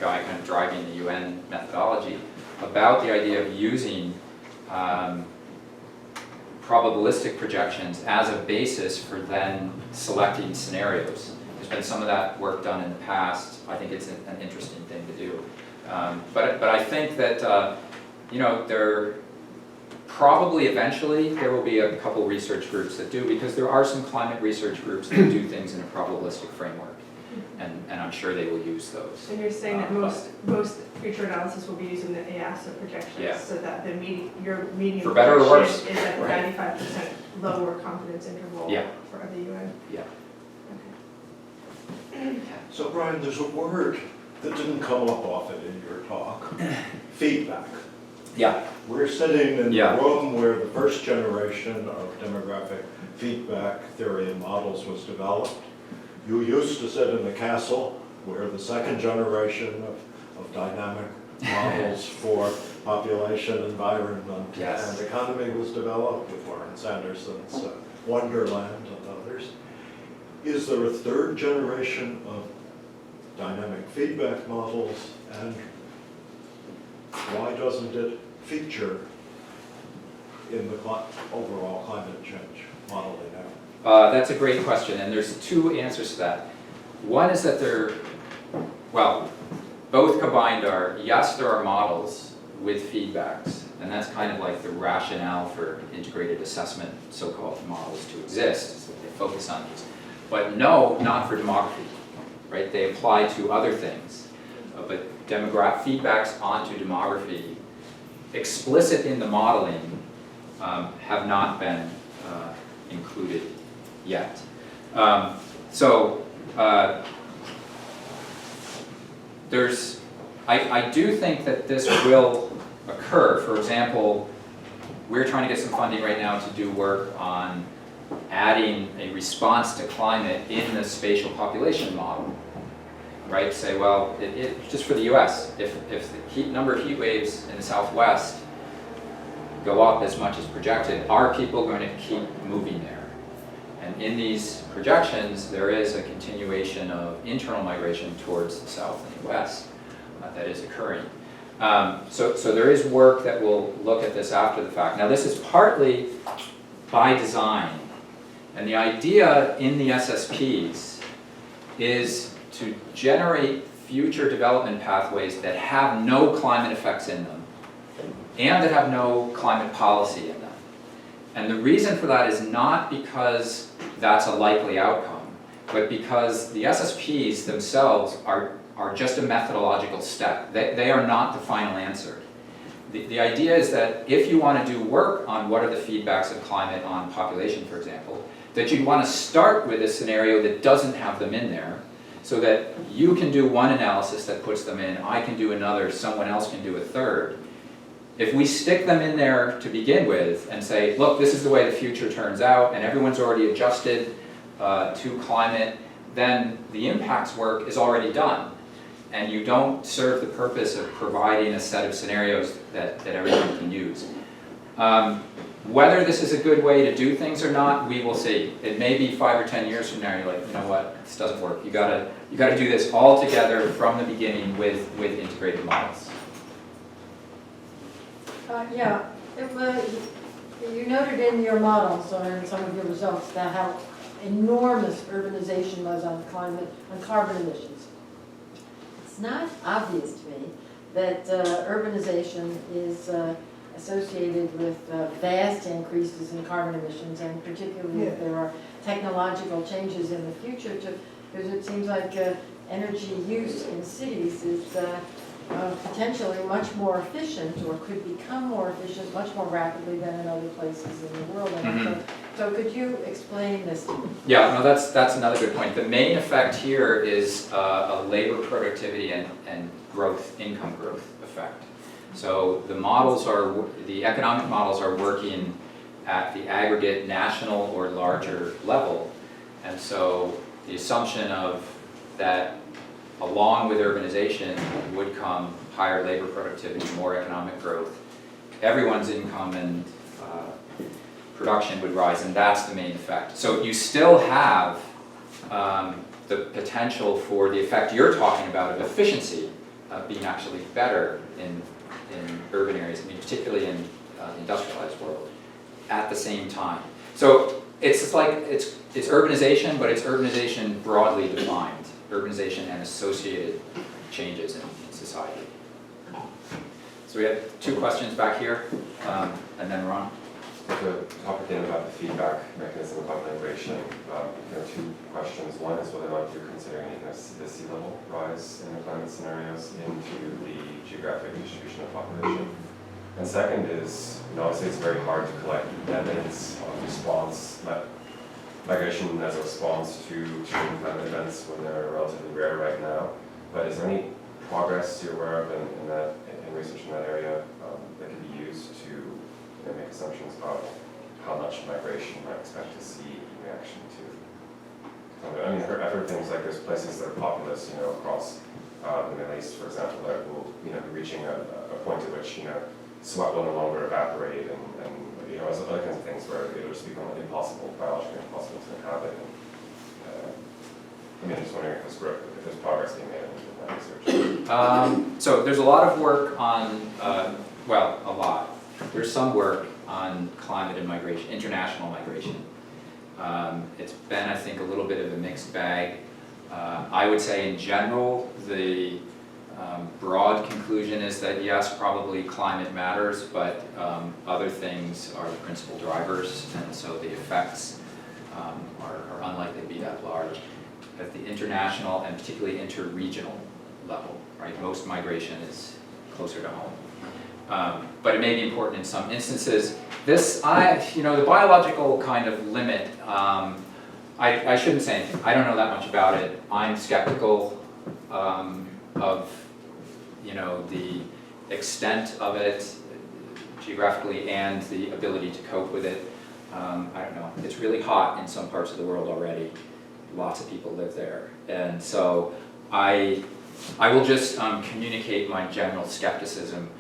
guy kind of driving the UN methodology, about the idea of using probabilistic projections as a basis for then selecting scenarios. There's been some of that work done in the past. I think it's an interesting thing to do. But I think that, there probably eventually there will be a couple research groups that do, because there are some climate research groups that do things in a probabilistic framework. And I'm sure they will use those. And you're saying that most future analysis will be using the EASA projections, so that your median for better or worse, is at the right. 95% lower confidence interval for the UN. Yeah. Okay. So Brian, there's a word that didn't come up often in your talk, feedback. Yeah. We're sitting in the room where the first generation of demographic feedback theory and models was developed. You used to sit in the castle where the second generation of dynamic models for population, environment, and economy was developed with Lawrence Anderson's Wonderland and others. Is there a third generation of dynamic feedback models, and why doesn't it feature in the overall climate change modeling effort? That's a great question, and there's two answers to that. One is that both combined are, yes, there are models with feedbacks, And that's kind of like the rationale for integrated assessment, so-called models to exist, so they focus on these. But no, not for demography, right? They apply to other things. But feedbacks onto demography, explicit in the modeling, have not been included yet. I do think that this will occur. For example, we're trying to get some funding right now to do work on adding a response to climate in the spatial population model, right? Say, well, just for the US, if the number of heat waves in the Southwest go up as much as projected, are people going to keep moving there? And in these projections, there is a continuation of internal migration towards the south and the west that is occurring. So there is work that will look at this after the fact. Now, this is partly by design. And the idea in the SSPs is to generate future development pathways that have no climate effects in them and that have no climate policy in them. And the reason for that is not because that's a likely outcome, but because the SSPs themselves are just a methodological step. They are not the final answer. The idea is that if you want to do work on what are the feedbacks of climate on population, for example, that you'd want to start with a scenario that doesn't have them in there, so that you can do one analysis that puts them in, I can do another, someone else can do a third. If we stick them in there to begin with and say, look, this is the way the future turns out, and everyone's already adjusted to climate, then the impacts work is already done. And you don't serve the purpose of providing a set of scenarios that everyone can use. Whether this is a good way to do things or not, we will see. It may be 5 or 10 years from now, you're like, you know what, this doesn't work. You gotta do this all together from the beginning with integrated models. You noted in your models or in some of your results that how enormous urbanization was on carbon emissions. It's not obvious to me that urbanization is associated with vast increases in carbon emissions, and particularly if there are technological changes in the future, because it seems like energy use in cities is potentially much more efficient, or could become more efficient much more rapidly than in other places in the world. So could you explain this to me? Yeah, no, that's another good point. The main effect here is a labor productivity and growth, income growth effect. So the economic models are working at the aggregate national or larger level. And so the assumption of that along with urbanization would come higher labor productivity, more economic growth. Everyone's income and production would rise, and that's the main effect. So you still have the potential for the effect you're talking about of efficiency being actually better in urban areas, I mean, particularly in the industrialized world, at the same time. So it's urbanization, but it's urbanization broadly defined, urbanization and associated changes in society. So we have 2 questions back here, and then Ron. To talk again about the feedback mechanism about migration, there are 2 questions. One is whether or not you're considering the sea level rise in the climate scenarios into the geographic distribution of population. And second is, obviously it's very hard to collect evidence of response, migration as a response to extreme climate events when they're relatively rare right now. But is there any progress you're aware of in research in that area that can be used to make assumptions about how much migration you might expect to see in reaction to? I mean, I've heard things like there's places that are populous, across the Middle East, for example, that will, be reaching a point at which, sweat will no longer evaporate, and other kinds of things where it will just become impossible, biologically impossible to inhabit. I'm just wondering if there's progress being made in that research. So there's a lot of work on, a lot. There's some work on climate and migration, international migration. It's been, I think, a little bit of a mixed bag. I would say in general, the broad conclusion is that yes, probably climate matters, but other things are the principal drivers, and so the effects are unlikely to be that large at the international and particularly interregional level, right? Most migration is closer to home. But it may be important in some instances. This, the biological kind of limit, I shouldn't say anything. I don't know that much about it. I'm skeptical of, the extent of it geographically and the ability to cope with it. I don't know. It's really hot in some parts of the world already. Lots of people live there. And so I will just communicate my general skepticism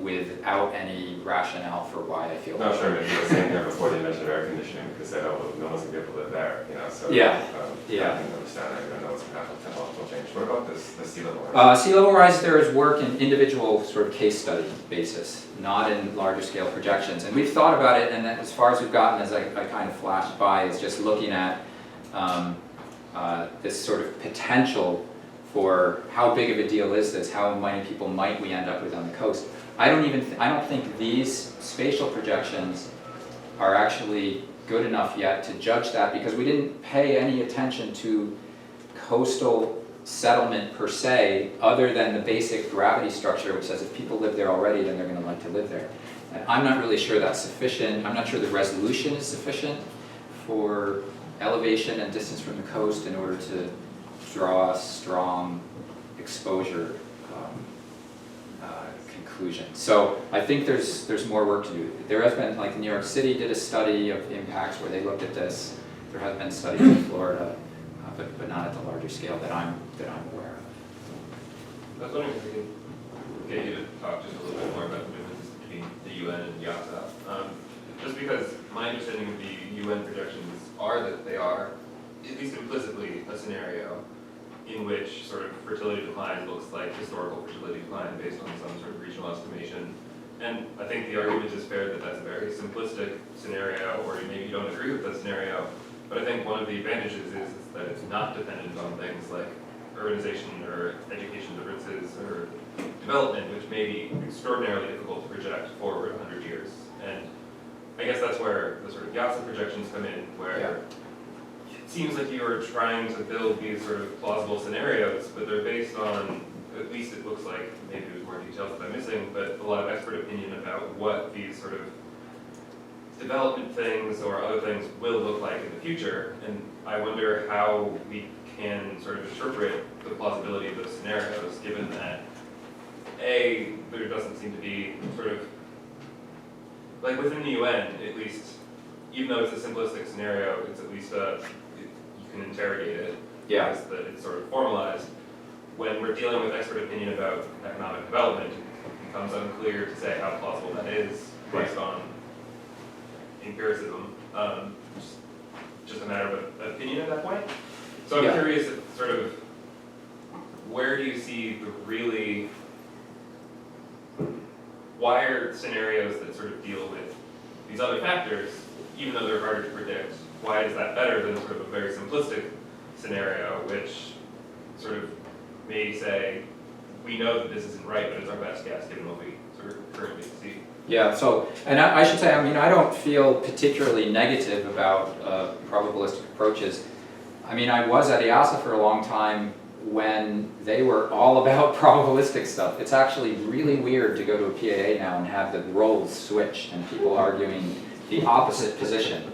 without any rationale for why I feel No, that sure, way. maybe you were saying there before they mentioned air conditioning, because they said, oh, well, no one's gonna be able to live there, so. Yeah, I can understand, I know it's gonna have technological change. What about the sea level rise? Sea level rise, there is work in individual sort of case study basis, not in larger scale projections. And we've thought about it, and as far as we've gotten, as I kind of flashed by, is just looking at this sort of potential for how big of a deal is this, how many people might we end up with on the coast. I don't think these spatial projections are actually good enough yet to judge that, because we didn't pay any attention to coastal settlement per se, other than the basic gravity structure, which says if people live there already, then they're going to like to live there. And I'm not really sure that's sufficient. I'm not sure the resolution is sufficient for elevation and distance from the coast in order to draw a strong exposure conclusion. So I think there's more work to do. There has been, like New York City did a study of impacts where they looked at this. There have been studies in Florida, but not at the larger scale that I'm aware of. I was wondering if we could get you to talk just a little bit more about the differences between the UN and IASA. Just because my understanding of the UN projections are that they are, at least implicitly, a scenario in which sort of fertility decline looks like historical fertility decline based on some sort of regional estimation. And I think the argument is fair that that's a very simplistic scenario, or maybe you don't agree with that scenario, but I think one of the advantages is that it's not dependent on things like urbanization or education differences or development, which may be extraordinarily difficult to project forward 100 years. And I guess that's where the sort of IASA projections come in, where it seems like you are trying to build these sort of plausible scenarios, but they're based on, at least it looks like, maybe there's more details that I'm missing, but a lot of expert opinion about what these sort of development things or other things will look like in the future. And I wonder how we can sort of interpret the plausibility of those scenarios, given that A, there doesn't seem to be sort of, like within the UN, at least, even though it's a simplistic scenario, it's at least you can interrogate it. Yeah. As that it's sort of formalized. When we're dealing with expert opinion about economic development, it becomes unclear to say how plausible that is based on empiricism. Just a matter of opinion at that point. So I'm curious if sort of, where do you see the really, why are scenarios that sort of deal with these other factors, even though they're harder to predict, why is that better than sort of a very simplistic scenario, which sort of may say, we know that this isn't right, but it's our best guess given what we sort of currently see. Yeah, so, and I should say, I don't feel particularly negative about probabilistic approaches. I was at IASA for a long time when they were all about probabilistic stuff. It's actually really weird to go to a PAA now and have the roles switched and people arguing the opposite position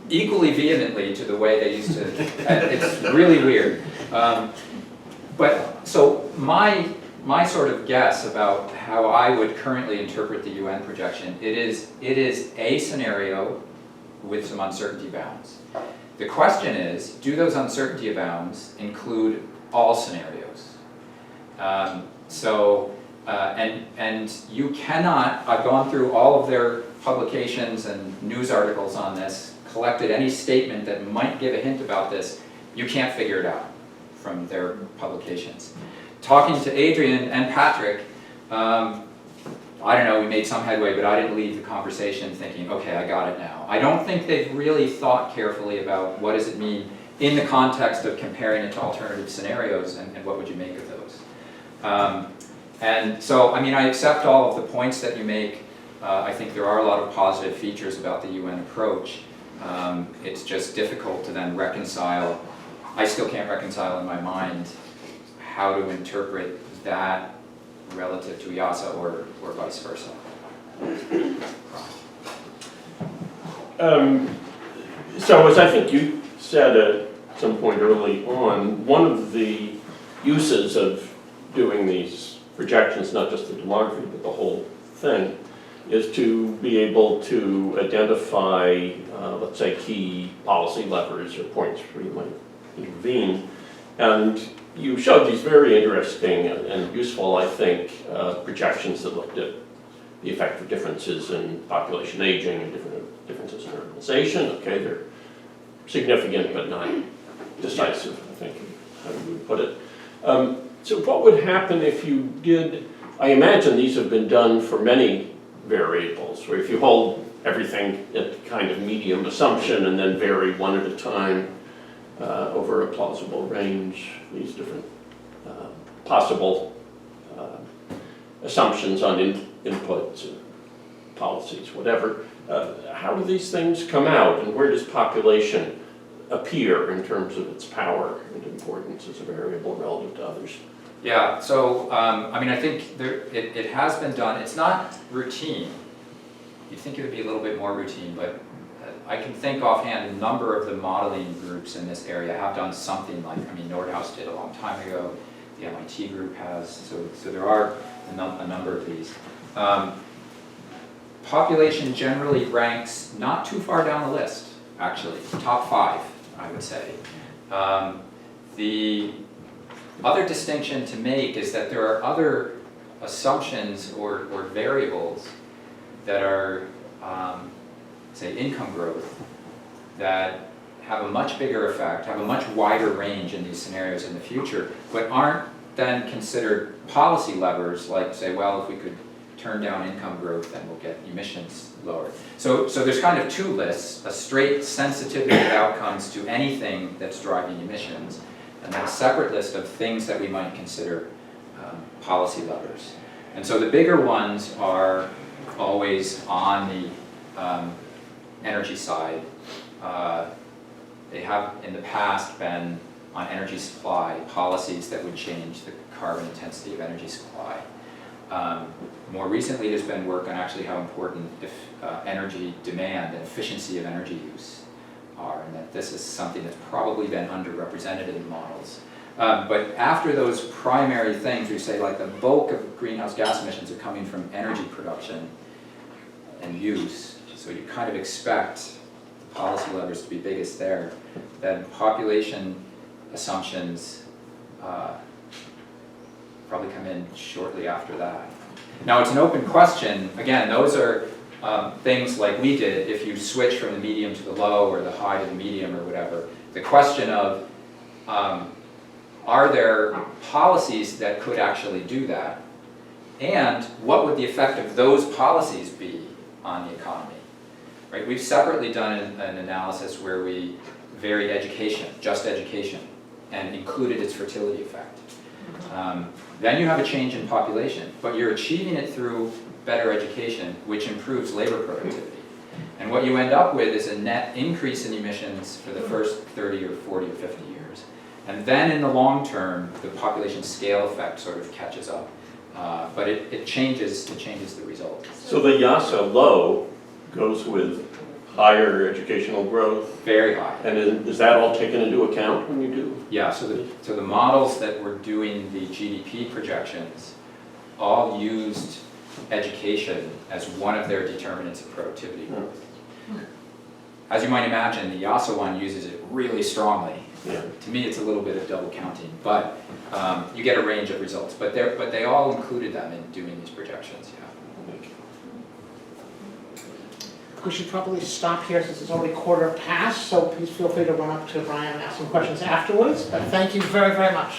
equally vehemently to the way they used to. It's really weird. But so my sort of guess about how I would currently interpret the UN projection, it is a scenario with some uncertainty bounds. The question is, do those uncertainty bounds include all scenarios? And you cannot, I've gone through all of their publications and news articles on this, collected any statement that might give a hint about this, you can't figure it out from their publications. Talking to Adrian and Patrick, I don't know, we made some headway, but I didn't leave the conversation thinking, okay, I got it now. I don't think they've really thought carefully about what does it mean in the context of comparing it to alternative scenarios and what would you make of those. And so, I mean, I accept all of the points that you make. I think there are a lot of positive features about the UN approach. It's just difficult to then reconcile. I still can't reconcile in my mind how to interpret that relative to IASA or vice versa. So as I think you said at some point early on, one of the uses of doing these projections, not just the demography, but the whole thing, is to be able to identify, let's say, key policy levers or points where you might intervene. And you showed these very interesting and useful, I think, projections that looked at the effect of differences in population aging and differences in urbanization. Okay, they're significant but not decisive, I think, how you would put it. So what would happen if you did, I imagine these have been done for many variables, where if you hold everything at kind of medium assumption and then vary one at a time over a plausible range, these different possible assumptions on inputs and policies, whatever. How do these things come out, and where does population appear in terms of its power and importance as a variable relative to others? Yeah, so, I mean, I think it has been done. It's not routine. You'd think it would be a little bit more routine, but I can think offhand a number of the modeling groups in this area have done something like, I mean, Nordhaus did a long time ago, the MIT group has, so there are a number of these. Population generally ranks not too far down the list, actually, top 5, I would say. The other distinction to make is that there are other assumptions or variables that are, say, income growth, that have a much bigger effect, have a much wider range in these scenarios in the future, but aren't then considered policy levers, like say, well, if we could turn down income growth, then we'll get emissions lowered. So there's kind of 2 lists, a straight sensitivity of outcomes to anything that's driving emissions, and then a separate list of things that we might consider policy levers. And so the bigger ones are always on the energy side. They have in the past been on energy supply, policies that would change the carbon intensity of energy supply. More recently, there's been work on actually how important energy demand and efficiency of energy use are, and that this is something that's probably been underrepresented in models. But after those primary things, we say like the bulk of greenhouse gas emissions are coming from energy production and use, so you kind of expect the policy levers to be biggest there. Then population assumptions probably come in shortly after that. Now it's an open question. Again, those are things like we did, if you switch from the medium to the low or the high to the medium or whatever. The question of, are there policies that could actually do that? And what would the effect of those policies be on the economy? Right? We've separately done an analysis where we varied education, just education, and included its fertility effect. Then you have a change in population, but you're achieving it through better education, which improves labor productivity. And what you end up with is a net increase in emissions for the first 30 or 40 or 50 years. And then in the long term, the population scale effect sort of catches up. But it changes the result. So the IASA low goes with higher educational growth? Very high. And is that all taken into account when you do? Yeah, so the models that were doing the GDP projections all used education as one of their determinants of productivity growth. As you might imagine, the IASA one uses it really strongly. Yeah. To me, it's a little bit of double counting, but you get a range of results. But they all included them in doing these projections, yeah. We should probably stop here since it's already 1:15, so please feel free to run up to Brian and ask some questions afterwards. But thank you very, very much.